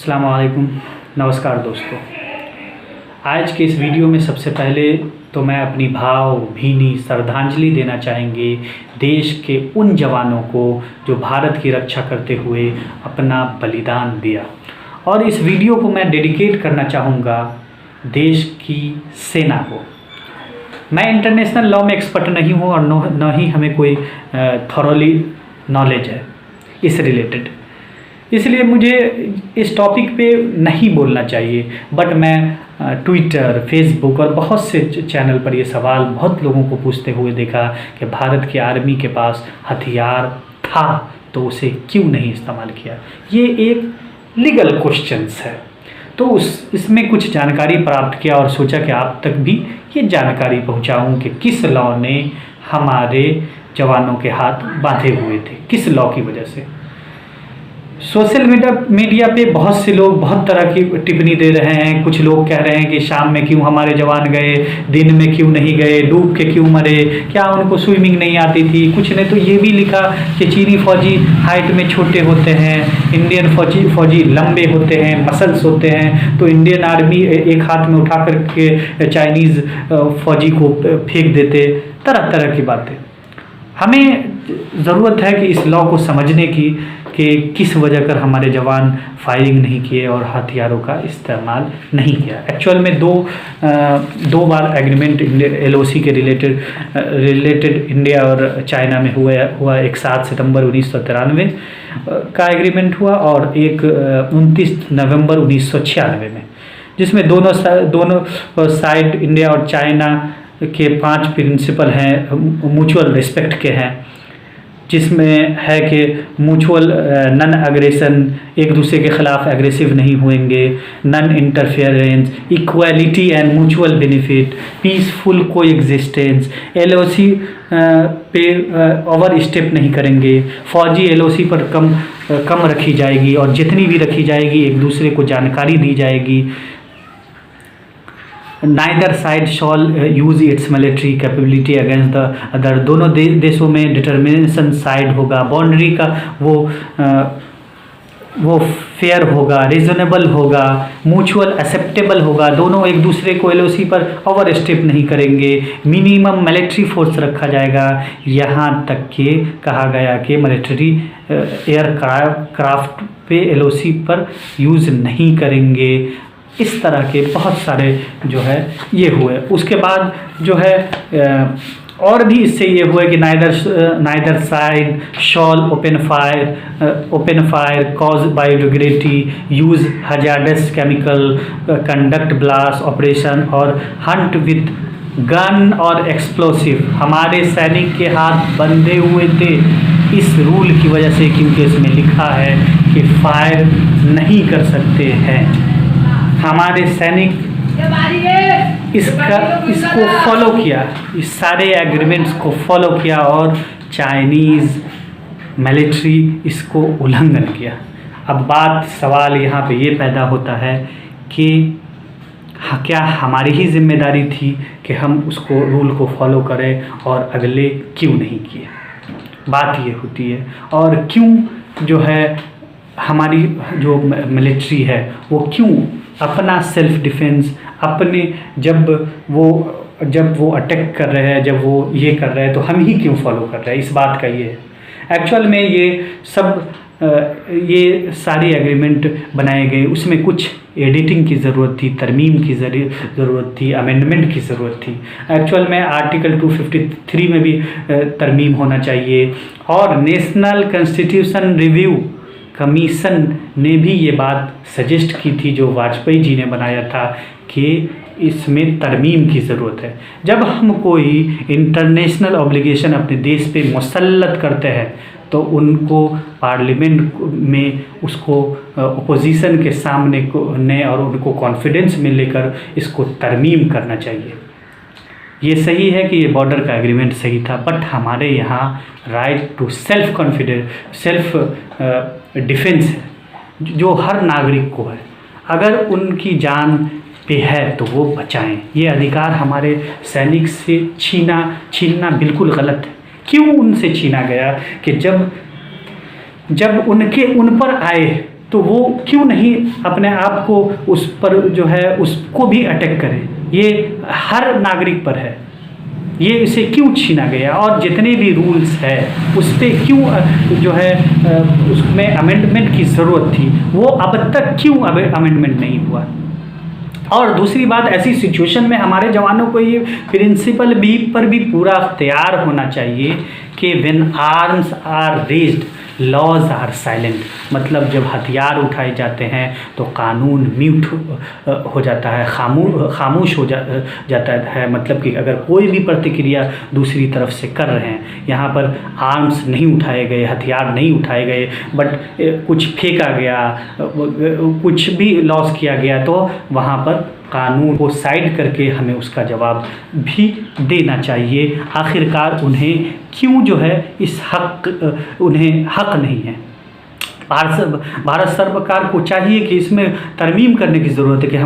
अस्सलाम वालेकुम। नमस्कार दोस्तों। आज के इस वीडियो में सबसे पहले तो मैं अपनी भावभीनी श्रद्धांजलि देना चाहेंगे देश के उन जवानों को जो भारत की रक्षा करते हुए अपना बलिदान दिया। और इस वीडियो को मैं डेडिकेट करना चाहूँगा देश की सेना को। मैं इंटरनेशनल लॉ में एक्सपर्ट नहीं हूँ और न ही हमें कोई थॉरोली नॉलेज है इस रिलेटेड, इसलिए मुझे इस टॉपिक पे नहीं बोलना चाहिए। बट मैं ट्विटर, फेसबुक और बहुत से चैनल पर ये सवाल बहुत लोगों को पूछते हुए देखा कि भारत की आर्मी के पास हथियार था तो उसे क्यों नहीं इस्तेमाल किया। ये एक लीगल क्वेश्चंस है, तो इसमें कुछ जानकारी प्राप्त किया और सोचा कि आप तक भी ये जानकारी पहुंचाऊं कि किस लॉ ने हमारे जवानों के हाथ बांधे हुए थे, किस लॉ की वजह से। सोशल मीडिया पे बहुत से लोग बहुत तरह की टिप्पणी दे रहे हैं। कुछ लोग कह रहे हैं कि शाम में क्यों हमारे जवान गए, दिन में क्यों नहीं गए, डूब के क्यों मरे, क्या उनको स्विमिंग नहीं आती थी। कुछ ने तो ये भी लिखा कि चीनी फौजी हाइट में छोटे होते हैं, इंडियन फौजी लंबे होते हैं, मसल्स होते हैं, तो इंडियन आर्मी एक हाथ में उठा करके चाइनीज़ फौजी को फेंक देते। तरह तरह की बातें। हमें ज़रूरत है कि इस लॉ को समझने की कि किस वजह कर हमारे जवान फायरिंग नहीं किए और हथियारों का इस्तेमाल नहीं किया। एक्चुअल में दो बार एग्रीमेंट LOC के रिलेटेड इंडिया और चाइना में हुआ। एक 7 सितंबर 1993 का एग्रीमेंट हुआ और एक 29 नवंबर 1996 में, जिसमें दोनों साइड इंडिया और चाइना के 5 प्रिंसिपल हैं, म्यूचुअल रिस्पेक्ट के हैं, जिसमें है कि म्यूचुअल नन एग्रेशन, एक दूसरे के खिलाफ एग्रेसिव नहीं होंगे, non interference, equality and mutual benefit, peaceful coexistence, LOC पे ओवर स्टेप नहीं करेंगे, फौजी LOC पर कम रखी जाएगी और जितनी भी रखी जाएगी एक दूसरे को जानकारी दी जाएगी। Neither side shawl use it's military capability against the other, दोनों देशों में डिटर्मिनेशन साइड होगा, बाउंड्री का वो फेयर होगा, रिजनेबल होगा, म्यूचुअल एक्सेप्टेबल होगा, दोनों एक दूसरे को LOC पर ओवर स्टेप नहीं करेंगे, मिनिमम मिलिट्री फोर्स रखा जाएगा। यहाँ तक कि कहा गया कि मिलिट्री एयरक्राफ्ट पे LOC पर यूज़ नहीं करेंगे। इस तरह के बहुत सारे जो है ये हुए। उसके बाद जो है और भी इससे ये हुआ कि neither side shall open fire cause biodegradability, use hazardous chemical, conduct blast operation और हंट विथ गन और एक्सप्लोसिव। हमारे सैनिक के हाथ बंधे हुए थे इस रूल की वजह से, क्योंकि इसमें लिखा है कि फायर नहीं कर सकते हैं। हमारे सैनिक इसको फॉलो किया, इस सारे एग्रीमेंट्स को फॉलो किया और चाइनीज़ मिलिट्री इसको उल्लंघन किया। अब सवाल यहाँ पे ये पैदा होता है कि क्या हमारी ही जिम्मेदारी थी कि हम उसको रूल को फॉलो करें और अगले क्यों नहीं किए। बात ये होती है। और क्यों जो है हमारी जो मिलिट्री है वो क्यों अपना सेल्फ डिफेंस अपने जब वो अटैक कर रहे हैं, जब वो ये कर रहे हैं, तो हम ही क्यों फॉलो कर रहे हैं, इस बात का ये है। एक्चुअल में ये सारी एग्रीमेंट बनाए गए, उसमें कुछ एडिटिंग की ज़रूरत थी, तरमीम की ज़रूरत थी, अमेंडमेंट की ज़रूरत थी। एक्चुअल में आर्टिकल 253 में भी तरमीम होना चाहिए। और नेशनल कॉन्स्टिट्यूशन रिव्यू कमीशन ने भी ये बात सजेस्ट की थी, जो वाजपेयी जी ने बनाया था, कि इसमें तरमीम की ज़रूरत है। जब हम कोई इंटरनेशनल ऑब्लिगेशन अपने देश पे मुसल्लत करते हैं तो उनको पार्लियामेंट में उसको अपोजिशन के सामने और उनको कॉन्फिडेंस में लेकर इसको तरमीम करना चाहिए। ये सही है कि ये बॉर्डर का एग्रीमेंट सही था, बट हमारे यहाँ राइट टू सेल्फ डिफेंस है जो हर नागरिक को है। अगर उनकी जान पे है तो वो बचाएं। ये अधिकार हमारे सैनिक से छीनना बिल्कुल गलत है। क्यों उनसे छीना गया कि जब उन पर आए तो वो क्यों नहीं अपने आप को उस पर जो है उसको भी अटैक करें। ये हर नागरिक पर है, ये इसे क्यों छीना गया, और जितने भी रूल्स है उस पर क्यों जो है उसमें अमेंडमेंट की ज़रूरत थी, वो अब तक क्यों अमेंडमेंट नहीं हुआ। और दूसरी बात, ऐसी सिचुएशन में हमारे जवानों को ये प्रिंसिपल भी पर भी पूरा तैयार होना चाहिए कि when arms are raised laws are silent. मतलब जब हथियार उठाए जाते हैं तो कानून म्यूट हो जाता है, खामोश हो जाता है। मतलब कि अगर कोई भी प्रतिक्रिया दूसरी तरफ से कर रहे हैं, यहाँ पर आर्म्स नहीं उठाए गए, हथियार नहीं उठाए गए, बट कुछ फेंका गया, कुछ भी लॉस किया गया, तो वहाँ पर कानून को साइड करके हमें उसका जवाब भी देना चाहिए। आखिरकार उन्हें क्यों जो है इस उन्हें हक नहीं है। भारत सरकार को चाहिए कि इसमें तरमीम करने की ज़रूरत है कि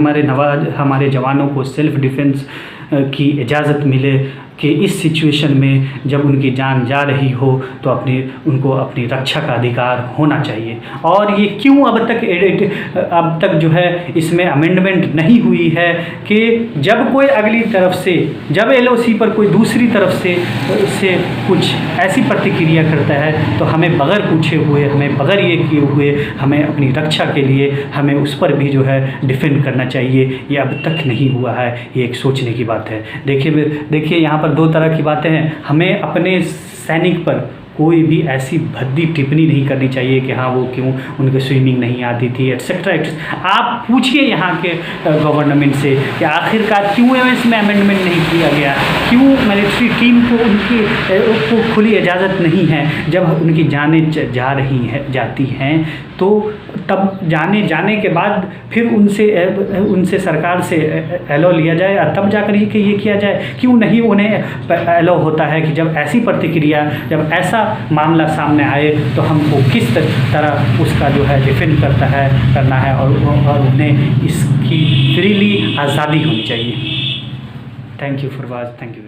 हमारे जवानों को सेल्फ़ डिफेंस की इजाज़त मिले, कि इस सिचुएशन में जब उनकी जान जा रही हो तो उनको अपनी रक्षा का अधिकार होना चाहिए। और ये क्यों अब तक जो है इसमें अमेंडमेंट नहीं हुई है कि जब कोई अगली तरफ से, जब LOC पर कोई दूसरी तरफ से कुछ ऐसी प्रतिक्रिया करता है तो हमें बगैर पूछे हुए, हमें बगैर ये किए हुए, हमें अपनी रक्षा के लिए हमें उस पर भी जो है डिफेंड करना चाहिए। ये अब तक नहीं हुआ है, ये एक सोचने की बात है। देखिए यहाँ पर दो तरह की बातें हैं। हमें अपने सैनिक पर कोई भी ऐसी भद्दी टिप्पणी नहीं करनी चाहिए कि हाँ वो क्यों, उनके स्विमिंग नहीं आती थी, एट्सेट्रा। आप पूछिए यहाँ के गवर्नमेंट से कि आखिरकार क्यों इसमें अमेंडमेंट नहीं किया गया, क्यों मिलिट्री टीम को खुली इजाज़त नहीं है। जब उनकी जानें जाती हैं तो तब जाने के बाद फिर उनसे सरकार से एलो लिया जाए, तब जाकर ही कि ये किया जाए। क्यों नहीं उन्हें एलो होता है कि जब ऐसी प्रतिक्रिया, जब ऐसा मामला सामने आए तो हमको किस तरह उसका जो है डिफेंड करना है और उन्हें इसकी फ्रीली आज़ादी होनी चाहिए। Thank you for watch. Thank you.